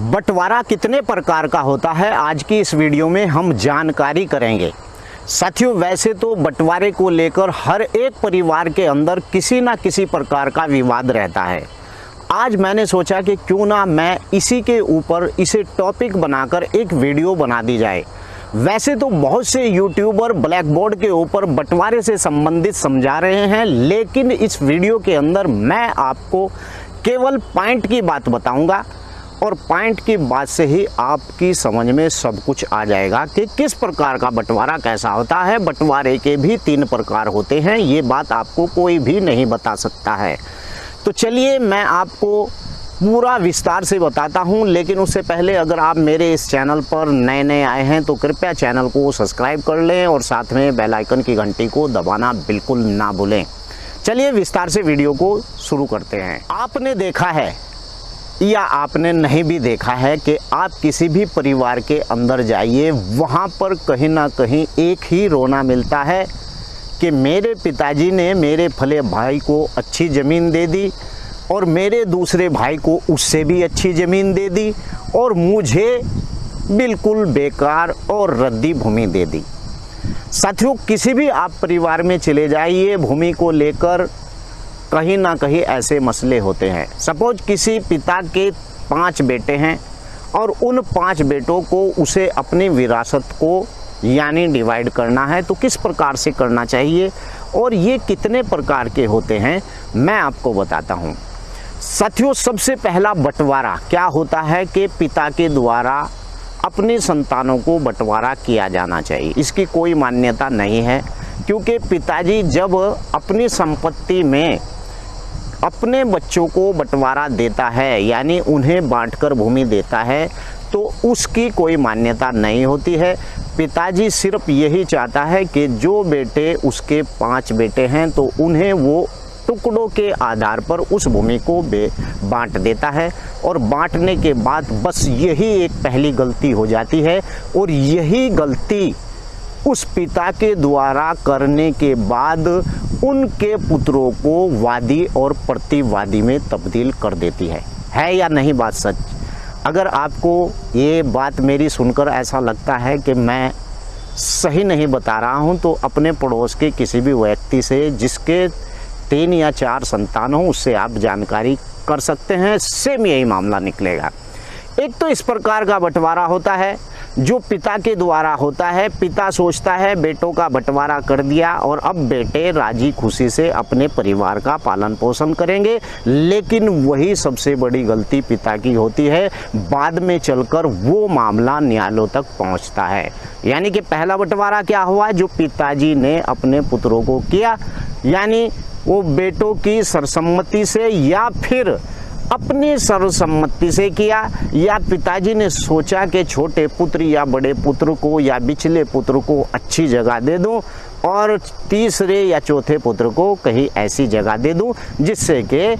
बंटवारा कितने प्रकार का होता है, आज की इस वीडियो में हम जानकारी करेंगे। साथियों, वैसे तो बंटवारे को लेकर हर एक परिवार के अंदर किसी ना किसी प्रकार का विवाद रहता है। आज मैंने सोचा कि क्यों ना मैं इसी के ऊपर इसे टॉपिक बनाकर एक वीडियो बना दी जाए। वैसे तो बहुत से यूट्यूबर ब्लैक बोर्ड के ऊपर बंटवारे से संबंधित समझा रहे हैं, लेकिन इस वीडियो के अंदर मैं आपको केवल पॉइंट की बात बताऊंगा और पॉइंट की बात से ही आपकी समझ में सब कुछ आ जाएगा कि किस प्रकार का बंटवारा कैसा होता है। बंटवारे के भी 3 प्रकार होते हैं, ये बात आपको कोई भी नहीं बता सकता है। तो चलिए मैं आपको पूरा विस्तार से बताता हूं, लेकिन उससे पहले अगर आप मेरे इस चैनल पर नए आए हैं तो कृपया चैनल को सब्सक्राइब कर लें और साथ में बेल आइकन की घंटी को दबाना बिल्कुल ना भूलें। चलिए विस्तार से वीडियो को शुरू करते हैं। आपने देखा है या आपने नहीं भी देखा है कि आप किसी भी परिवार के अंदर जाइए, वहाँ पर कहीं ना कहीं एक ही रोना मिलता है कि मेरे पिताजी ने मेरे फले भाई को अच्छी ज़मीन दे दी और मेरे दूसरे भाई को उससे भी अच्छी ज़मीन दे दी और मुझे बिल्कुल बेकार और रद्दी भूमि दे दी। साथियों, किसी भी आप परिवार में चले जाइए, भूमि को लेकर कहीं ना कहीं ऐसे मसले होते हैं। सपोज किसी पिता के 5 बेटे हैं और उन 5 बेटों को उसे अपनी विरासत को यानी डिवाइड करना है, तो किस प्रकार से करना चाहिए और ये कितने प्रकार के होते हैं मैं आपको बताता हूँ। साथियों, सबसे पहला बंटवारा क्या होता है कि पिता के द्वारा अपने संतानों को बंटवारा किया जाना चाहिए। इसकी कोई मान्यता नहीं है, क्योंकि पिताजी जब अपनी संपत्ति में अपने बच्चों को बंटवारा देता है यानी उन्हें बांटकर भूमि देता है, तो उसकी कोई मान्यता नहीं होती है। पिताजी सिर्फ यही चाहता है कि जो बेटे उसके 5 बेटे हैं तो उन्हें वो टुकड़ों के आधार पर उस भूमि को बांट देता है और बांटने के बाद बस यही एक पहली गलती हो जाती है और यही गलती उस पिता के द्वारा करने के बाद उनके पुत्रों को वादी और प्रतिवादी में तब्दील कर देती है या नहीं बात सच? अगर आपको ये बात मेरी सुनकर ऐसा लगता है कि मैं सही नहीं बता रहा हूँ, तो अपने पड़ोस के किसी भी व्यक्ति से जिसके 3 या 4 संतान हो उससे आप जानकारी कर सकते हैं, सेम यही मामला निकलेगा। एक तो इस प्रकार का बंटवारा होता है जो पिता के द्वारा होता है। पिता सोचता है बेटों का बंटवारा कर दिया और अब बेटे राजी खुशी से अपने परिवार का पालन पोषण करेंगे, लेकिन वही सबसे बड़ी गलती पिता की होती है। बाद में चलकर वो मामला न्यायालयों तक पहुंचता है। यानी कि पहला बंटवारा क्या हुआ जो पिताजी ने अपने पुत्रों को किया, यानी वो बेटों की सर्वसम्मति से या फिर अपनी सर्वसम्मति से किया, या पिताजी ने सोचा कि छोटे पुत्र या बड़े पुत्र को या बिचले पुत्र को अच्छी जगह दे दूं और तीसरे या चौथे पुत्र को कहीं ऐसी जगह दे दूं जिससे कि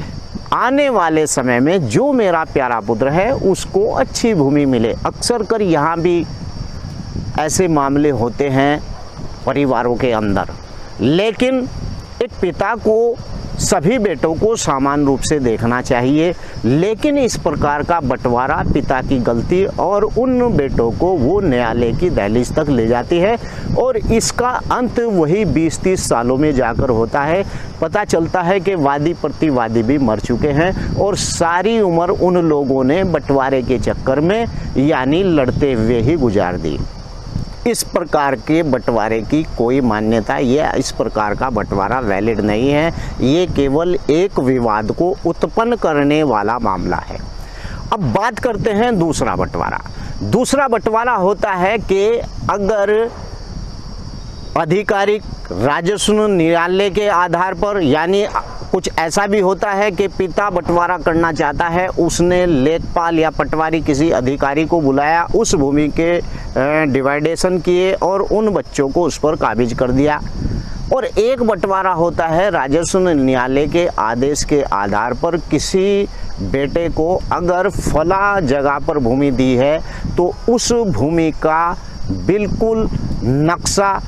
आने वाले समय में जो मेरा प्यारा पुत्र है उसको अच्छी भूमि मिले। अक्सर कर यहाँ भी ऐसे मामले होते हैं परिवारों के अंदर, लेकिन एक पिता को सभी बेटों को समान रूप से देखना चाहिए। लेकिन इस प्रकार का बंटवारा पिता की गलती और उन बेटों को वो न्यायालय की दहलीज तक ले जाती है और इसका अंत वही 20-30 सालों में जाकर होता है। पता चलता है कि वादी प्रतिवादी भी मर चुके हैं और सारी उम्र उन लोगों ने बंटवारे के चक्कर में यानी लड़ते हुए ही गुजार दी। इस प्रकार के बंटवारे की कोई मान्यता या इस प्रकार का बंटवारा वैलिड नहीं है। ये केवल एक विवाद को उत्पन्न करने वाला मामला है। अब बात करते हैं दूसरा बंटवारा। दूसरा बंटवारा होता है कि अगर आधिकारिक राजस्व न्यायालय के आधार पर, यानी कुछ ऐसा भी होता है कि पिता बंटवारा करना चाहता है, उसने लेखपाल या पटवारी किसी अधिकारी को बुलाया, उस भूमि के डिवाइडेशन किए और उन बच्चों को उस पर काबिज कर दिया। और एक बंटवारा होता है राजस्व न्यायालय के आदेश के आधार पर किसी बेटे को अगर फला जगह पर भूमि दी है तो उस भूमि का बिल्कुल नक्शा,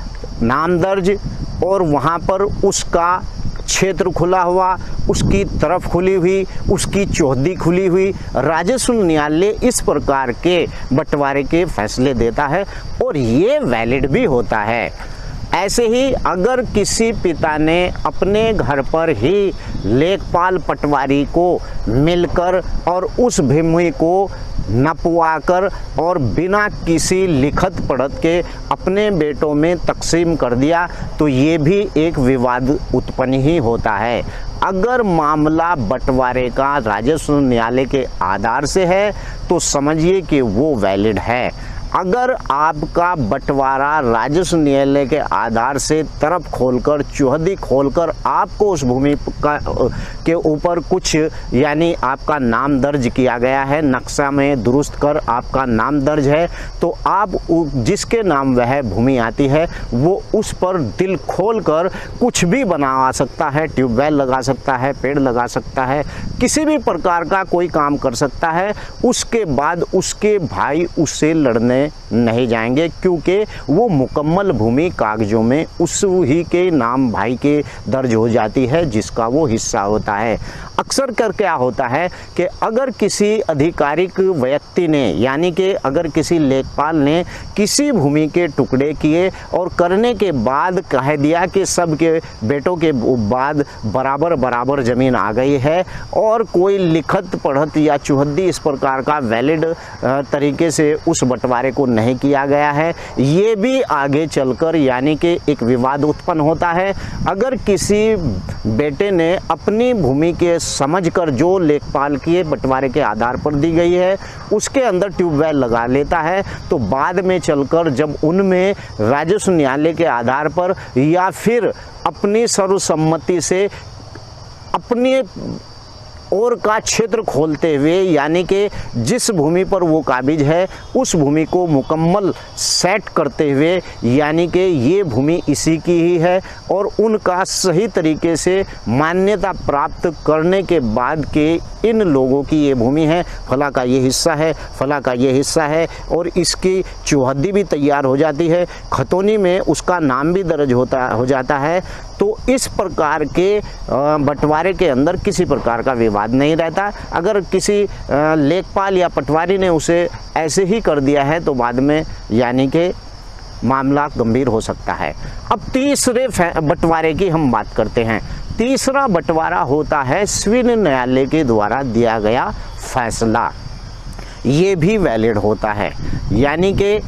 नाम दर्ज और वहाँ पर उसका क्षेत्र खुला हुआ, उसकी तरफ खुली हुई, उसकी चौहद्दी खुली हुई, राजस्व न्यायालय इस प्रकार के बंटवारे के फैसले देता है और ये वैलिड भी होता है। ऐसे ही अगर किसी पिता ने अपने घर पर ही लेखपाल पटवारी को मिलकर और उस भूमि को नपवाकर और बिना किसी लिखत पढ़त के अपने बेटों में तकसीम कर दिया तो ये भी एक विवाद उत्पन्न ही होता है। अगर मामला बंटवारे का राजस्व न्यायालय के आधार से है तो समझिए कि वो वैलिड है। अगर आपका बंटवारा राजस्व न्यायालय के आधार से तरफ खोलकर चौहद्दी खोलकर आपको उस भूमि के ऊपर कुछ यानी आपका नाम दर्ज किया गया है, नक्शा में दुरुस्त कर आपका नाम दर्ज है, तो आप जिसके नाम वह भूमि आती है वो उस पर दिल खोलकर कुछ भी बना सकता है, ट्यूबवेल लगा सकता है, पेड़ लगा सकता है, किसी भी प्रकार का कोई काम कर सकता है। उसके बाद उसके भाई उससे लड़ने नहीं जाएंगे क्योंकि वो मुकम्मल भूमि कागजों में उस ही के नाम भाई के दर्ज हो जाती है जिसका वो हिस्सा होता है। अक्सर कर क्या होता है कि अगर किसी आधिकारिक व्यक्ति ने यानी कि अगर किसी लेखपाल ने किसी भूमि के टुकड़े किए और करने के बाद कह दिया कि सबके बेटों के बाद बराबर बराबर ज़मीन आ गई है और कोई लिखत पढ़त या चौहद्दी इस प्रकार का वैलिड तरीके से उस बंटवारे को नहीं किया गया है, ये भी आगे चलकर यानी कि एक विवाद उत्पन्न होता है। अगर किसी बेटे ने अपनी भूमि के समझकर जो लेखपाल के बंटवारे के आधार पर दी गई है उसके अंदर ट्यूबवेल लगा लेता है तो बाद में चलकर जब उनमें राजस्व न्यायालय के आधार पर या फिर अपनी सर्वसम्मति से अपनी और का क्षेत्र खोलते हुए यानी कि जिस भूमि पर वो काबिज है उस भूमि को मुकम्मल सेट करते हुए यानी कि ये भूमि इसी की ही है और उनका सही तरीके से मान्यता प्राप्त करने के बाद के इन लोगों की ये भूमि है, फला का ये हिस्सा है, फला का ये हिस्सा है और इसकी चौहद्दी भी तैयार हो जाती है, खतौनी में उसका नाम भी दर्ज हो जाता है। तो इस प्रकार के बंटवारे के अंदर किसी प्रकार का विवाद नहीं रहता। अगर किसी लेखपाल या पटवारी ने उसे ऐसे ही कर दिया है तो बाद में यानी कि मामला गंभीर हो सकता है। अब तीसरे बंटवारे की हम बात करते हैं। तीसरा बंटवारा होता है सिविल न्यायालय के द्वारा दिया गया फैसला। ये भी वैलिड होता है यानी कि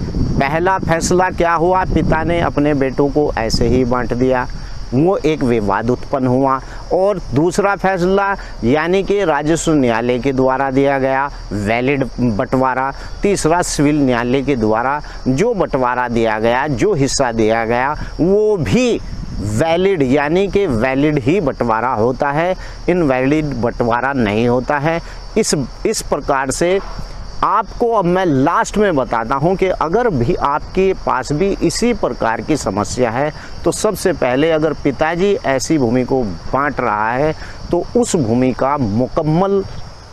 पहला फैसला क्या हुआ, पिता ने अपने बेटों को ऐसे ही बांट दिया, वो एक विवाद उत्पन्न हुआ। और दूसरा फैसला यानी कि राजस्व न्यायालय के द्वारा दिया गया वैलिड बंटवारा। तीसरा सिविल न्यायालय के द्वारा जो बंटवारा दिया गया, जो हिस्सा दिया गया वो भी वैलिड यानी कि वैलिड ही बंटवारा होता है, इनवैलिड बंटवारा नहीं होता है। इस प्रकार से आपको अब मैं लास्ट में बताता हूं कि अगर भी आपके पास भी इसी प्रकार की समस्या है तो सबसे पहले अगर पिताजी ऐसी भूमि को बांट रहा है तो उस भूमि का मुकम्मल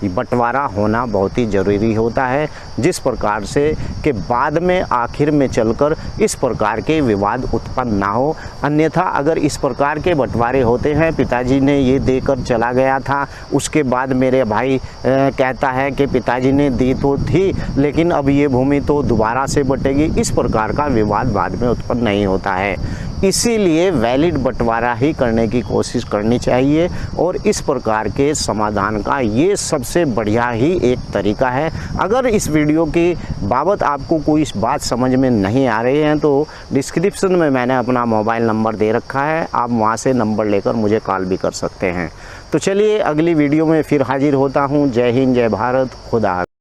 बंटवारा होना बहुत ही ज़रूरी होता है, जिस प्रकार से कि बाद में आखिर में चलकर इस प्रकार के विवाद उत्पन्न ना हो। अन्यथा अगर इस प्रकार के बंटवारे होते हैं, पिताजी ने ये देकर चला गया था, उसके बाद मेरे भाई कहता है कि पिताजी ने दी तो थी लेकिन अब ये भूमि तो दोबारा से बटेगी, इस प्रकार का विवाद बाद में उत्पन्न नहीं होता है। इसीलिए वैलिड बंटवारा ही करने की कोशिश करनी चाहिए और इस प्रकार के समाधान का ये सबसे बढ़िया ही एक तरीका है। अगर इस वीडियो की बाबत आपको कोई बात समझ में नहीं आ रही है तो डिस्क्रिप्शन में मैंने अपना मोबाइल नंबर दे रखा है, आप वहां से नंबर लेकर मुझे कॉल भी कर सकते हैं। तो चलिए अगली वीडियो में फिर हाजिर होता हूँ। जय हिंद, जय भारत, खुदा।